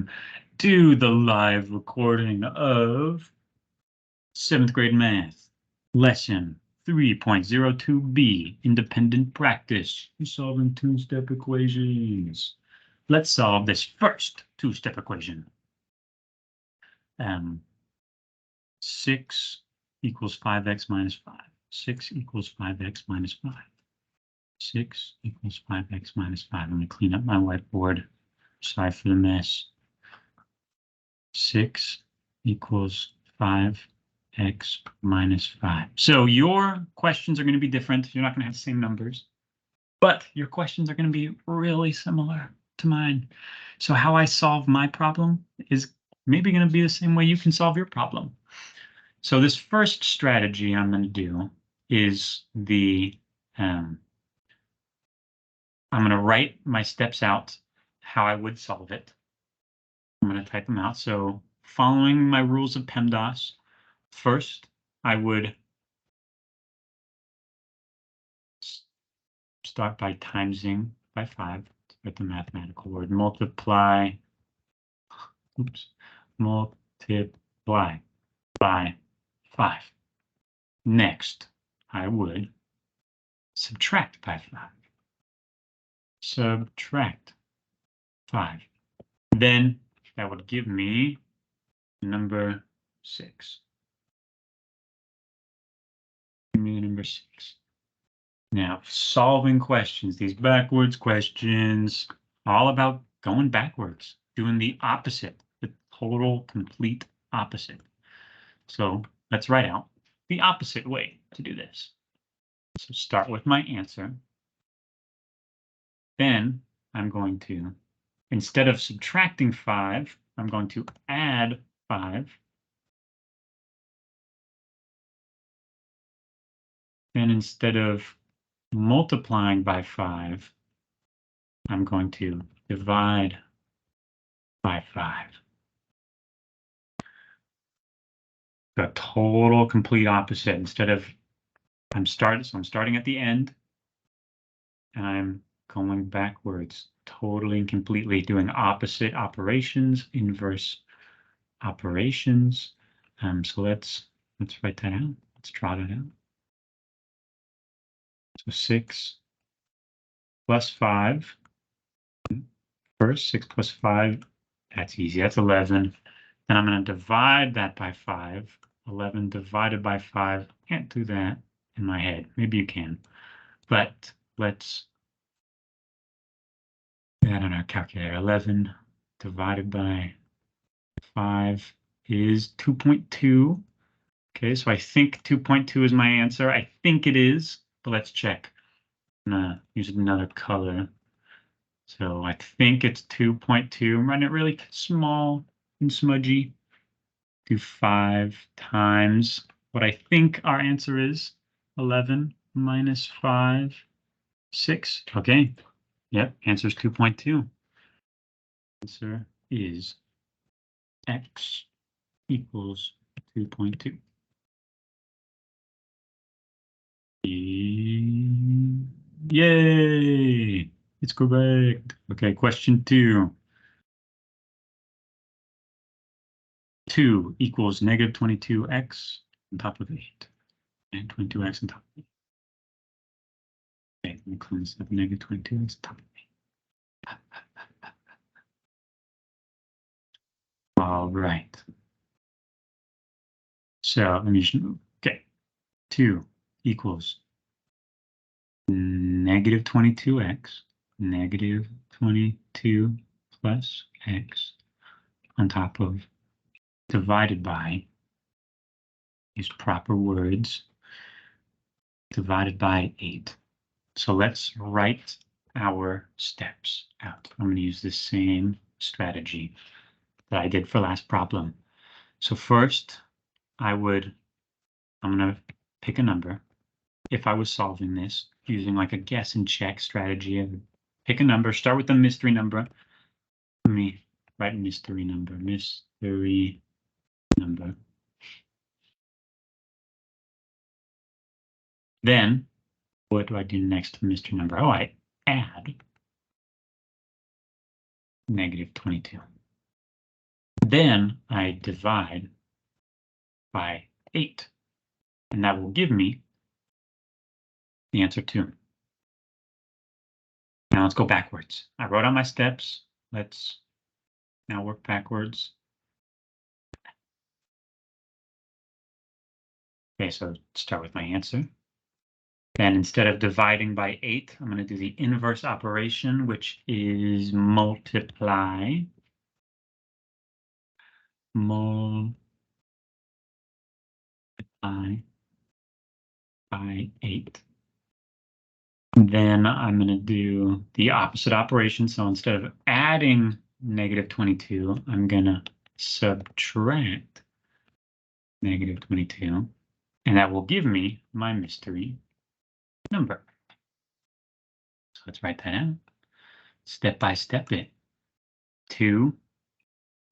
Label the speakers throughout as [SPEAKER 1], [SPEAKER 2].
[SPEAKER 1] welcome to the live recording of 7th grade math, lesson 3.02b, independent practice, solving two-step equations. Let's solve this first two-step equation. 6 equals 5x minus 5. 6 equals 5x minus 5. 6 equals 5x minus 5. I'm going to clean up my whiteboard. Sorry for the mess. 6 equals 5x minus 5. So your questions are going to be different. You're not going to have the same numbers, but your questions are going to be really similar to mine. So how I solve my problem is maybe going to be the same way you can solve your problem. So this first strategy I'm going to do is I'm going to write my steps out, how I would solve it. I'm going to type them out. So following my rules of PEMDAS, first I would start by timesing by 5. Write the mathematical word. Multiply by 5. Next, I would subtract by 5. Subtract 5. Then that would give me number 6. Give me number 6. Now, solving questions, these backwards questions, all about going backwards, doing the opposite, the total, complete opposite. So let's write out the opposite way to do this. So start with my answer. Then I'm going to, instead of subtracting 5, I'm going to add 5. Then instead of multiplying by 5, I'm going to divide by 5. The total complete opposite. Instead of I'm starting at the end and I'm going backwards, totally and completely doing opposite operations, inverse operations. So let's write that out. Let's draw that out. So 6 plus 5. First, 6 plus 5, that's easy. That's 11. Then I'm going to divide that by 5. 11 divided by 5. Can't do that in my head. Maybe you can. But let's add on our calculator. 11 divided by 5 is 2.2. Okay, so I think 2.2 is my answer. I think it is, but let's check. I'm going to use another color. So I think it's 2.2. I'm writing it really small and smudgy. Do 5 times what I think our answer is. 11 minus 5, 6. Okay. Yep, answer is 2.2. Answer is x equals 2.2. Yay! It's correct. Okay, question 2. 2 equals negative 22x on top of 8. And 22x on top of 8. Okay, let me clean this up. Negative 22x on top of 8. All right. So let me just move. Okay. 2 equals negative 22x, negative 22 plus x on top of divided by, use proper words, divided by 8. So let's write our steps out. I'm going to use the same strategy that I did for last problem. So first, I'm going to pick a number. If I was solving this using like a guess and check strategy, I would pick a number, start with the mystery number. Let me write mystery number. Then, what do I do next to the mystery number? Oh, I add negative 22. Then I divide by 8, and that will give me the answer 2. Now let's go backwards. I wrote out my steps. Let's now work backwards. Okay, so start with my answer. Then instead of dividing by 8, I'm going to do the inverse operation, which is multiply by 8. Then I'm going to do the opposite operation. So instead of adding negative 22, I'm going to subtract negative 22. And that will give me my mystery number. So let's write that out. Step by step it. 2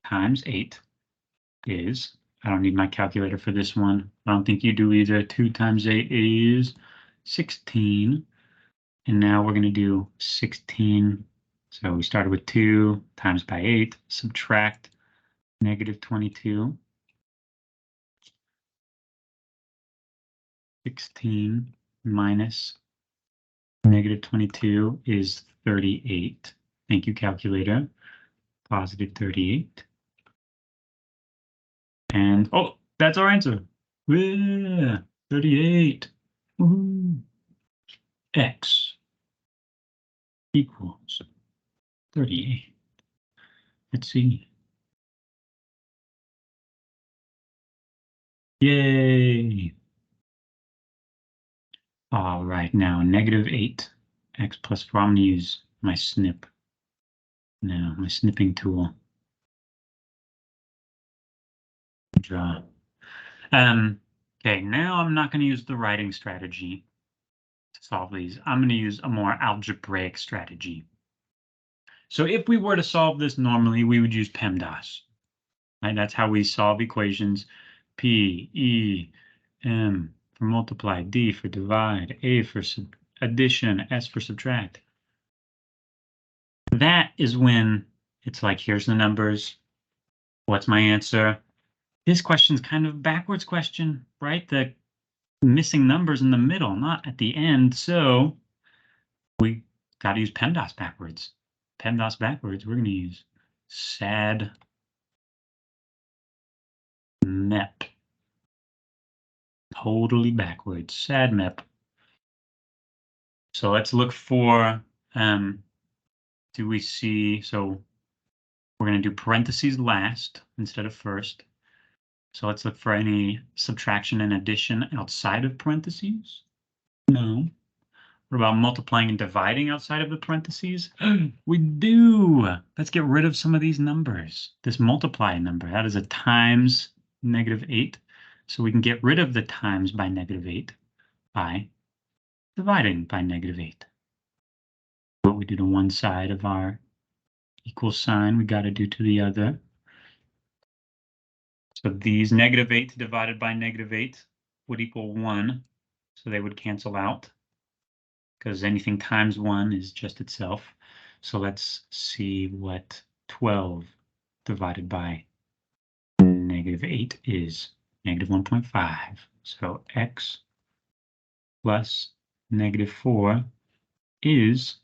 [SPEAKER 1] times 8 is, I don't need my calculator for this one. I don't think you do either. 2 times 8 is 16. And now we're going to do 16. So we started with 2 times by 8, subtract negative 22. 16 minus negative 22 is 38. Thank you, calculator. Positive 38. And, oh, that's our answer. Yeah, 38. Woohoo. X equals 38. Let's see. Yay. All right, now negative 8. X plus 4. I'm going to use my snip. Now, my snipping tool. Draw. Okay, now I'm not going to use the writing strategy to solve these. I'm going to use a more algebraic strategy. So if we were to solve this normally, we would use PEMDAS. Right? That's how we solve equations. P, E, M for multiply, D for divide, A for addition, S for subtract. That is when it's like, here's the numbers. What's my answer? This question's kind of a backwards question, right? The missing numbers in the middle, not at the end. So we got to use PEMDAS backwards. PEMDAS backwards, we're going to use SAD MEP. Totally backwards, SAD MEP. So let's look for, do we see, so we're going to do parentheses last instead of first. So let's look for any subtraction and addition outside of parentheses. No. What about multiplying and dividing outside of the parentheses? We do. Let's get rid of some of these numbers. This multiply number, that is a times negative 8. So we can get rid of the times by negative 8 by dividing by negative 8. What we do to one side of our equal sign, we got to do to the other. So these negative 8 divided by negative 8 would equal 1. So they would cancel out, because anything times 1 is just itself. So let's see what 12 divided by negative 8 is. Negative 1.5. So x plus negative 4 is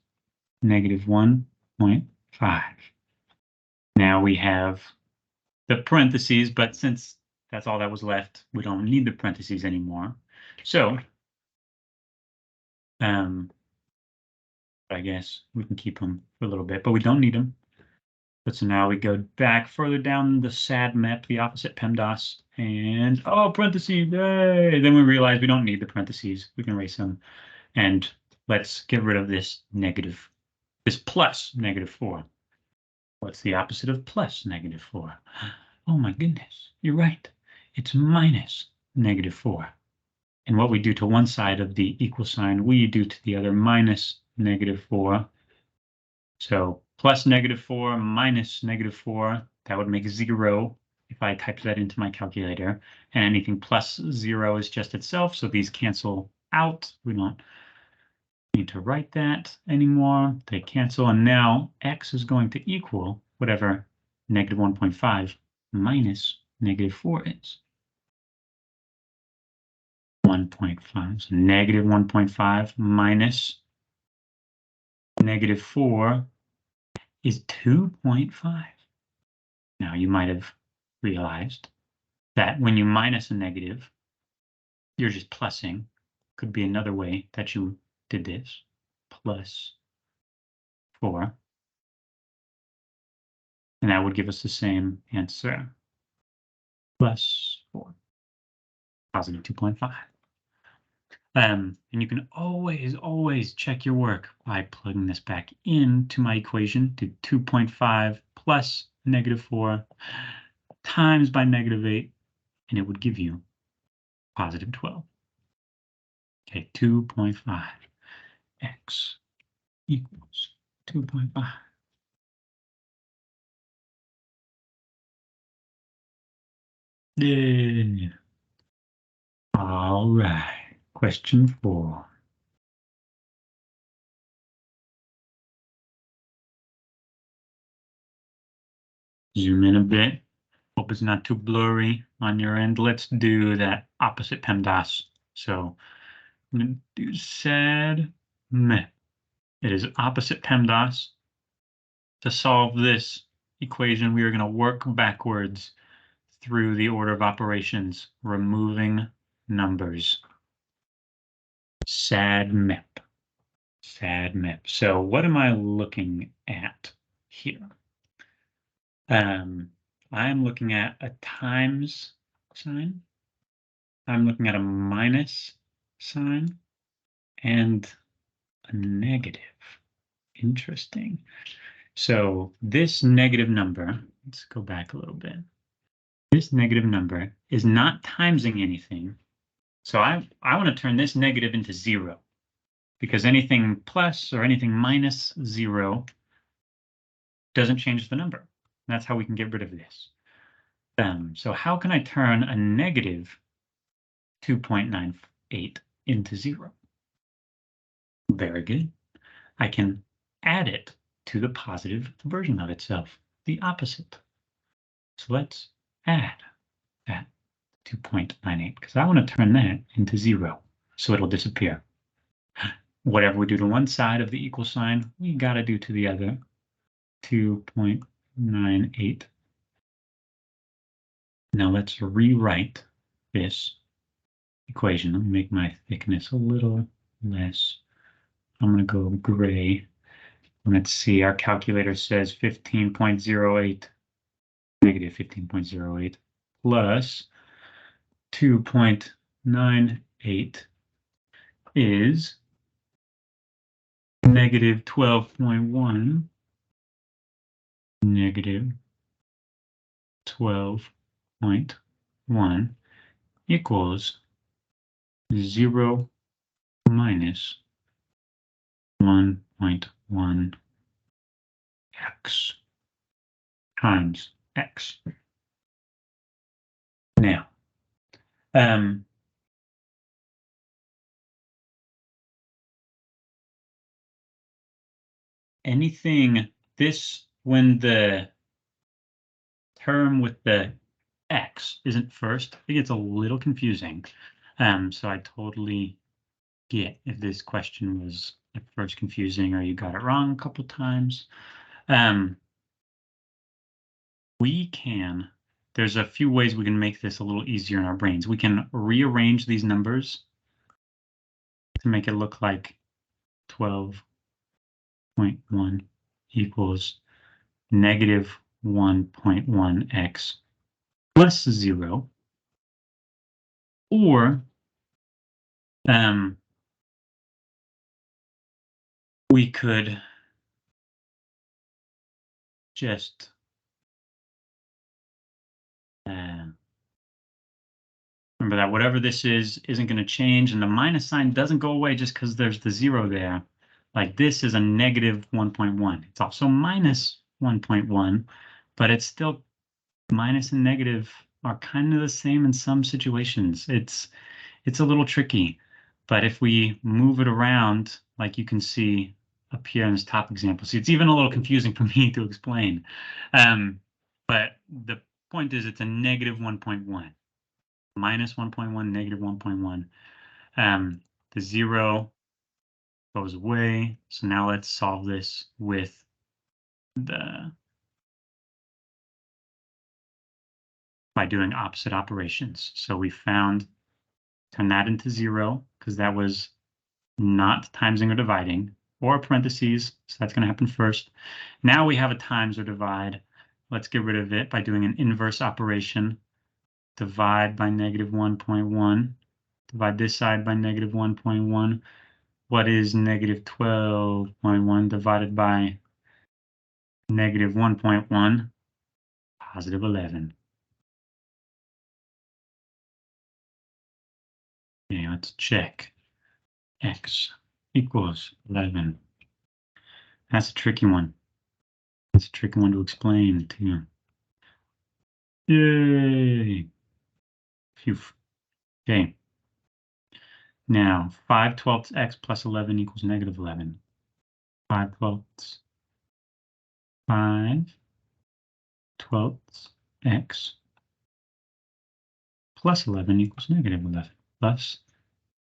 [SPEAKER 1] negative 1.5. Now we have the parentheses, but since that's all that was left, we don't need the parentheses anymore. So I guess we can keep them for a little bit, but we don't need them. But so now we go back further down the SAD MEP, the opposite PEMDAS, and oh, parentheses, yay! Then we realize we don't need the parentheses. We can erase them. And let's get rid of this negative, this plus negative 4. What's the opposite of plus negative 4? Oh my goodness, you're right. It's minus negative 4. And what we do to one side of the equal sign, we do to the other minus negative 4. So plus negative 4 minus negative 4, that would make 0 if I typed that into my calculator. And anything plus 0 is just itself, so these cancel out. We don't need to write that anymore. They cancel, and now x is going to equal whatever negative 1.5 minus negative 4 is? 1.5. So negative 1.5 minus negative 4 is 2.5. Now you might have realized that when you minus a negative, you're just plussing. Could be another way that you did this. Plus 4. And that would give us the same answer. Plus 4. Positive 2.5. And you can always check your work by plugging this back into my equation to 2.5 plus negative 4 times by negative 8, and it would give you positive 12. Okay, 2.5 x equals 2.5. Yeah. All right, question 4. Zoom in a bit. Hope it's not too blurry on your end. Let's do that opposite PEMDAS. So I'm going to do SAD MEP. It is opposite PEMDAS. To solve this equation, we are going to work backwards through the order of operations, removing numbers. SAD MEP. SAD MEP. So what am I looking at here? I'm looking at a times sign. I'm looking at a minus sign and a negative. Interesting. So this negative number, let's go back a little bit. This negative number is not timesing anything. So I want to turn this negative into 0, because anything plus or anything minus 0 doesn't change the number. That's how we can get rid of this. So how can I turn a negative 2.98 into 0? Very good. I can add it to the positive version of itself, the opposite. So let's add that 2.98, because I want to turn that into 0, so it'll disappear. Whatever we do to one side of the equal sign, we got to do to the other. 2.98. Now let's rewrite this equation. Let me make my thickness a little less. I'm going to go gray. Let's see, our calculator says 15.08, negative 15.08 plus 2.98 is negative 12.1, negative 12.1 equals 0 minus 1.1 x times x. Now, when the term with the x isn't first, it gets a little confusing. So I totally get if this question was at first confusing or you got it wrong a couple times. There's a few ways we can make this a little easier in our brains. We can rearrange these numbers to make it look like 12.1 equals negative 1.1x plus 0. Or we could just remember that whatever this isn't going to change, and the minus sign doesn't go away just because there's the 0 there. Like this is a negative 1.1. It's also minus 1.1, but it's still minus and negative are kind of the same in some situations. It's a little tricky, but if we move it around, like you can see up here in this top example, see, it's even a little confusing for me to explain. But Point is, it's a negative 1.1. Minus 1.1, negative 1.1. The 0 goes away. So now let's solve this with by doing opposite operations. So we found, turn that into 0, because that was not timesing or dividing, or parentheses, so that's going to happen first. Now we have a times or divide. Let's get rid of it by doing an inverse operation. Divide by negative 1.1. Divide this side by negative 1.1. What is negative 12.1 divided by negative 1.1? Positive 11. Okay, let's check. X equals 11. That's a tricky one. That's a tricky one to explain too. Yay! Phew. Okay. Now, 5/12 x plus 11 equals negative 11. 5/12 x plus 11 equals negative 11. Plus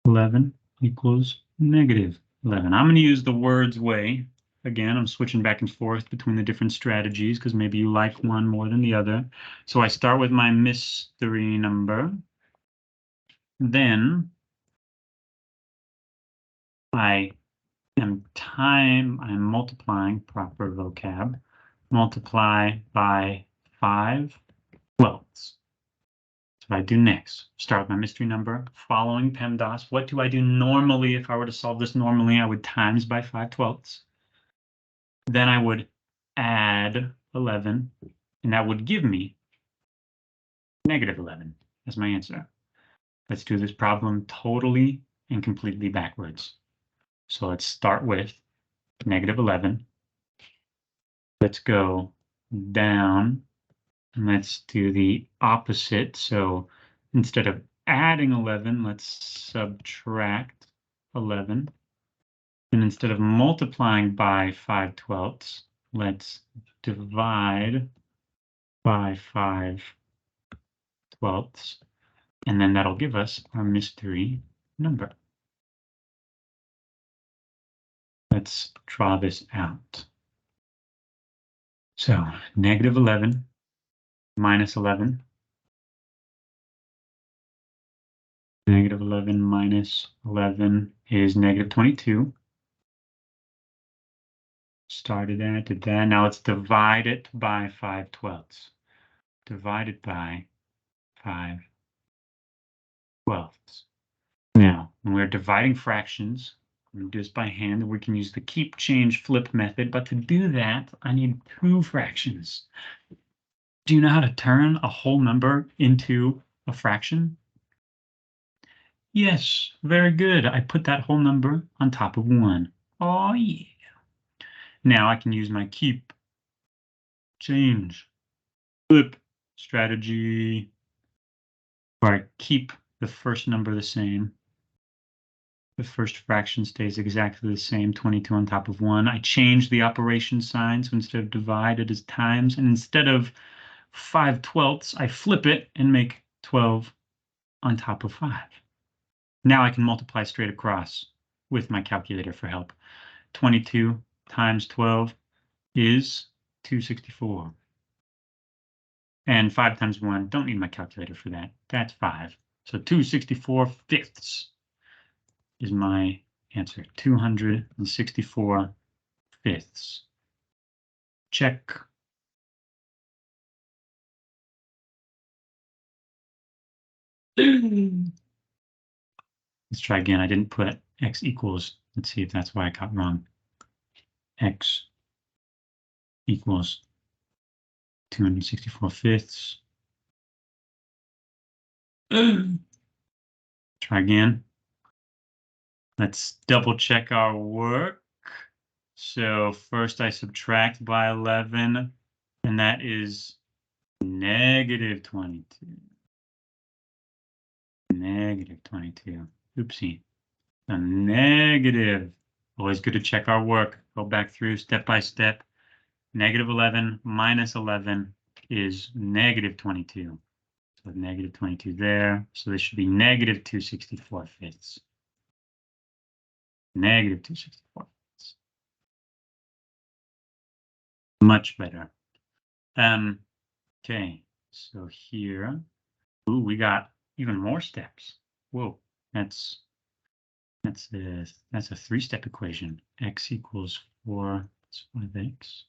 [SPEAKER 1] 11 equals negative 11. I'm going to use the words way. Again, I'm switching back and forth between the different strategies because maybe you like one more than the other. So I start with my mystery number. Then I'm multiplying, proper vocab, multiply by 5/12. So what I do next, start with my mystery number, following PEMDAS. What do I do normally? If I were to solve this normally, I would times by 5/12. Then I would add 11, and that would give me negative 11 as my answer. Let's do this problem totally and completely backwards. So let's start with negative 11. Let's go down and let's do the opposite. So instead of adding 11, let's subtract 11. And instead of multiplying by 5/12, let's divide by 5/12. And then that'll give us our mystery number. Let's draw this out. So negative 11 minus 11. Negative 11 minus 11 is negative 22. Started that, did that. Now let's divide it by 5/12. Divided by 5/12. Now, when we're dividing fractions, I'm going to do this by hand, and we can use the keep, change, flip method. But to do that, I need two fractions. Do you know how to turn a whole number into a fraction? Yes, very good. I put that whole number on top of 1. Oh, yeah. Now I can use my keep, change, flip strategy, where I keep the first number the same. The first fraction stays exactly the same, 22 on top of 1. I change the operation sign, so instead of divide, it is times. And instead of 5/12, I flip it and make 12 on top of 5. Now I can multiply straight across with my calculator for help. 22 times 12 is 264. And 5 times 1, don't need my calculator for that. That's 5. So 264/5 is my answer. 264/5. Check. Let's try again. I didn't put x equals. Let's see if that's why I got wrong. X equals 264/5. Try again. Let's double check our work. So first I subtract by 11, and that is negative 22. Negative 22. Oopsie. A negative. Always good to check our work. Go back through step by step. Negative 11 minus 11 is negative 22. So negative 22 there. So this should be negative 2/64. Negative 2/64. Much better. Okay, so here, ooh, we got even more steps. Whoa, that's a 3-step equation. X equals 4 plus 5x.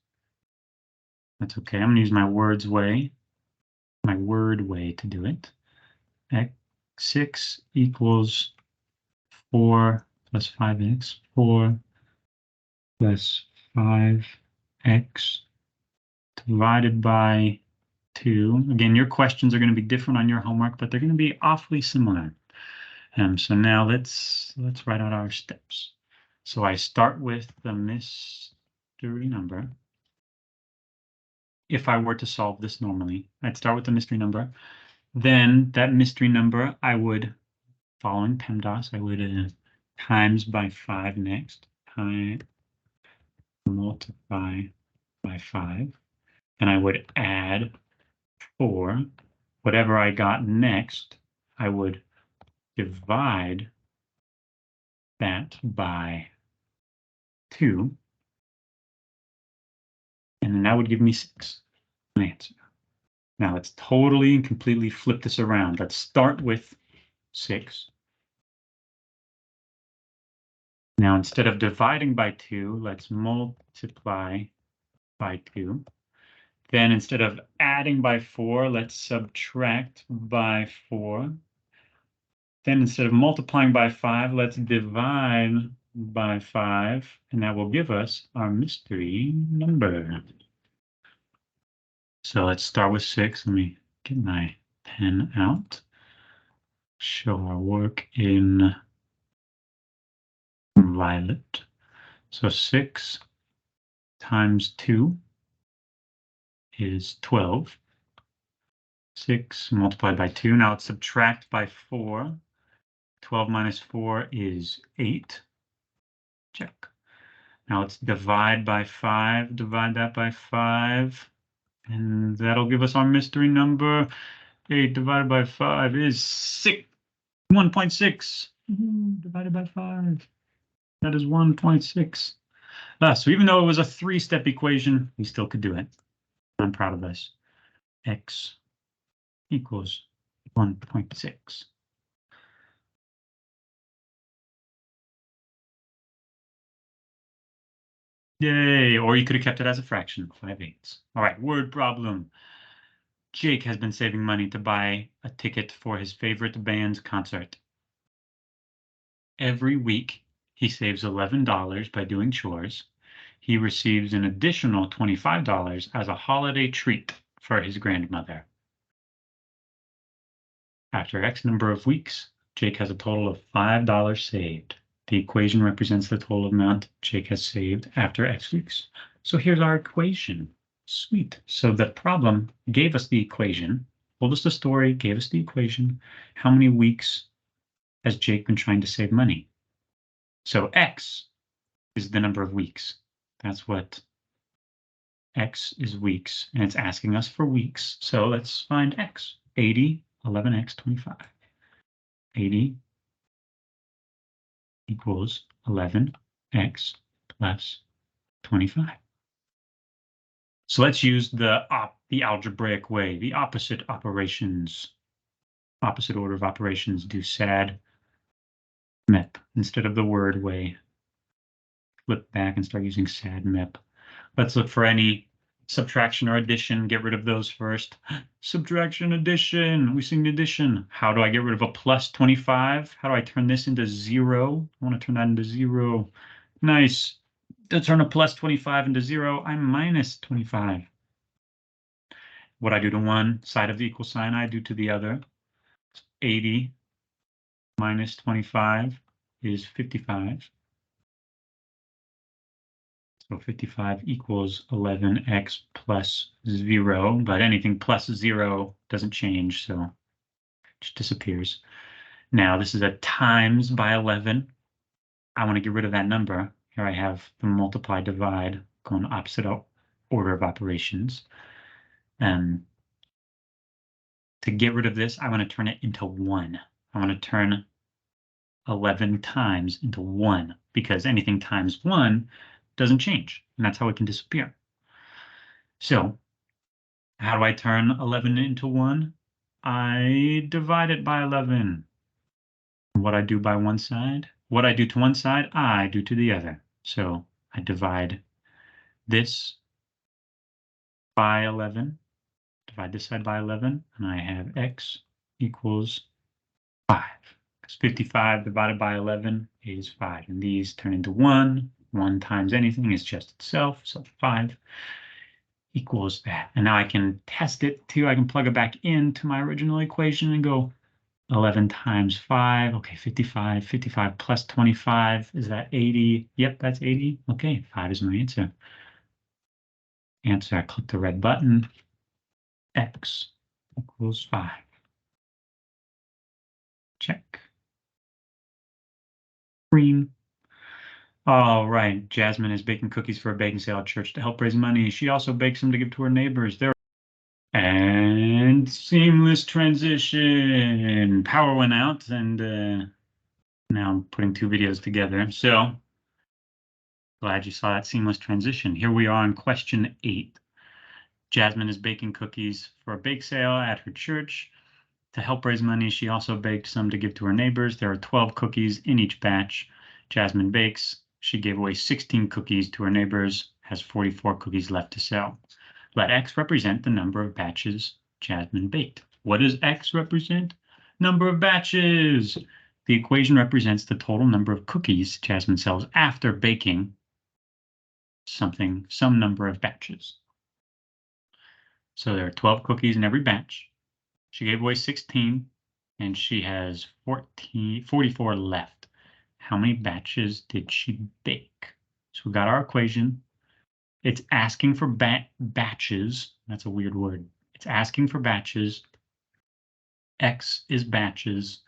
[SPEAKER 1] That's okay. I'm gonna use my word way to do it. X6 equals 4 plus 5x. 4 plus 5x divided by 2. Again, your questions are going to be different on your homework, but they're going to be awfully similar. So now let's write out our steps. So I start with the mystery number. If I were to solve this normally, I'd start with the mystery number. Then that mystery number, I would, following PEMDAS, I would times by 5 next, multiply by 5, and I would add 4. Whatever I got next, I would divide that by 2, and then that would give me 6, an answer. Now let's totally and completely flip this around. Let's start with 6. Now instead of dividing by 2, let's multiply by 2. Then instead of adding by 4, let's subtract by 4. Then instead of multiplying by 5, let's divide by 5, and that will give us our mystery number. So let's start with 6. Let me get my pen out. Show our work in violet. So 6 times 2 is 12. 6 multiplied by 2. Now let's subtract by 4. 12 minus 4 is 8. Check. Now let's divide by 5. Divide that by 5. And that'll give us our mystery number. 8 divided by 5 is 1.6. Divided by 5. That is 1.6. So even though it was a 3-step equation, we still could do it. I'm proud of us. X equals 1.6. Yay, or you could have kept it as a fraction, 5/8. All right, word problem. Jake has been saving money to buy a ticket for his favorite band's concert. Every week, he saves $11 by doing chores. He receives an additional $25 as a holiday treat for his grandmother. After X number of weeks, Jake has a total of $5 saved. The equation represents the total amount Jake has saved after X weeks. So here's our equation. Sweet. So the problem gave us the equation, told us the story, gave us the equation. How many weeks has Jake been trying to save money? So X is the number of weeks. That's what X is, weeks, and it's asking us for weeks. So let's find X. 80, 11X, 25. 80 equals 11X plus 25. So let's use the algebraic way, the opposite operations, opposite order of operations, do SAD MEP instead of the word way. Flip back and start using SAD MEP. Let's look for any subtraction or addition. Get rid of those first. Subtraction, addition. We seen addition. How do I get rid of a plus 25? How do I turn this into 0? I want to turn that into 0. Nice. To turn a plus 25 into 0, I'm minus 25. What I do to one side of the equal sign, I do to the other. 80 minus 25 is 55. So 55 equals 11x plus 0, but anything plus 0 doesn't change, so it just disappears. Now this is a times by 11. I want to get rid of that number. Here I have the multiply divide going opposite order of operations. To get rid of this, I want to turn it into 1. I want to turn 11 times into 1 because anything times 1 doesn't change, and that's how it can disappear. So how do I turn 11 into 1? I divide it by 11. What I do by one side, what I do to one side, I do to the other. So I divide this by 11, divide this side by 11, and I have x equals 5. Because 55 divided by 11 is 5. And these turn into 1. 1 times anything is just itself. So 5 equals that. And now I can test it too. I can plug it back into my original equation and go 11 times 5. Okay, 55. 55 plus 25. Is that 80? Yep, that's 80. Okay, 5 is my answer. Answer, I click the red button. X equals 5. Check. Green. All right, Jasmine is baking cookies for a baking sale at church to help raise money. She also bakes them to give to her neighbors. And seamless transition. Power went out, and now I'm putting 2 videos together. So glad you saw that seamless transition. Here we are on question 8. Jasmine is baking cookies for a bake sale at her church. To help raise money, she also baked some to give to her neighbors. There are 12 cookies in each batch. Jasmine bakes. She gave away 16 cookies to her neighbors, has 44 cookies left to sell. Let X represent the number of batches Jasmine baked. What does X represent? Number of batches. The equation represents the total number of cookies Jasmine sells after baking some number of batches. So there are 12 cookies in every batch. She gave away 16, and she has 44 left. How many batches did she bake? So we got our equation. It's asking for batches. That's a weird word. It's asking for batches. X is batches.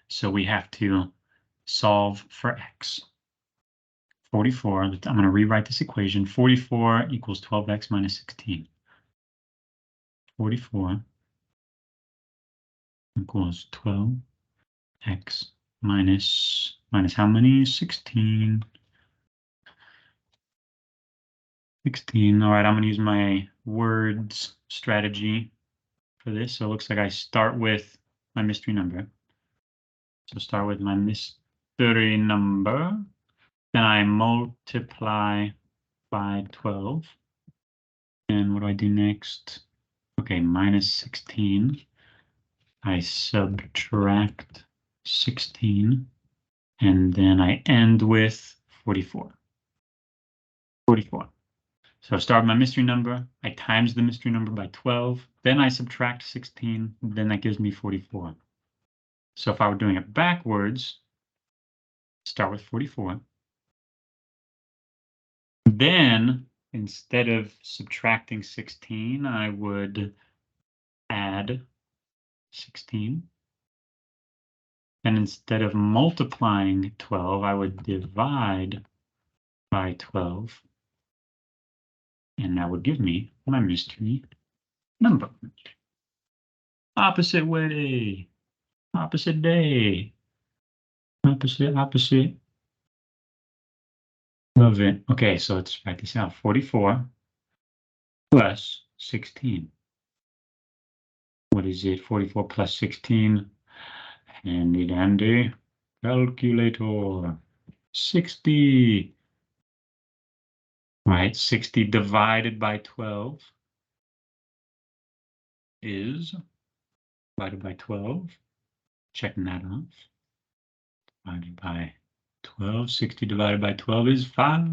[SPEAKER 1] So we have to solve for X. 44, I'm going to rewrite this equation. 44 equals 12x minus 16. 44 equals 12x minus how many? 16. 16. All right, I'm going to use my words strategy for this. So it looks like I start with my mystery number. So start with my mystery number. Then I multiply by 12. And what do I do next? Okay, minus 16. I subtract 16. And then I end with 44. 44. So I start with my mystery number, I times the mystery number by 12, then I subtract 16, then that gives me 44. So if I were doing it backwards, start with 44. Then, instead of subtracting 16, I would add 16. And instead of multiplying 12, I would divide by 12. And that would give me my mystery number. Opposite way, opposite day, opposite. Love it. Okay, so let's write this out. 44 plus 16. What is it? 44 plus 16. Handy dandy calculator. 60. Right, 60 divided by 12 is divided by 12. Checking that off. Divided by 12. 60 divided by 12 is 5.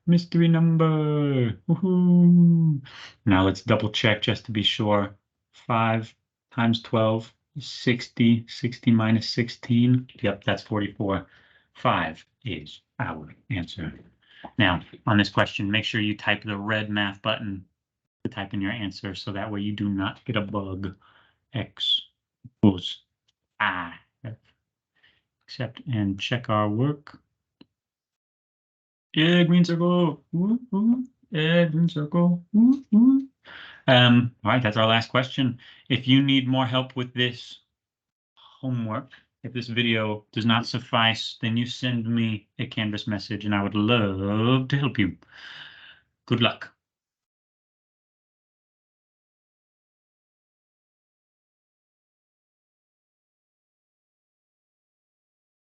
[SPEAKER 1] Mystery number. Woohoo! Now let's double check just to be sure. 5 times 12 is 60. 60 minus 16. Yep, that's 44. 5 is our answer. Now, on this question, make sure you type the red math button to type in your answer so that way you do not get a bug. X equals 5. Accept and check our work. Yeah, green circle. Yeah, green circle. All right, that's our last question. If you need more help with this homework, if this video does not suffice, then you send me a Canvas message and I would love to help you. Good luck.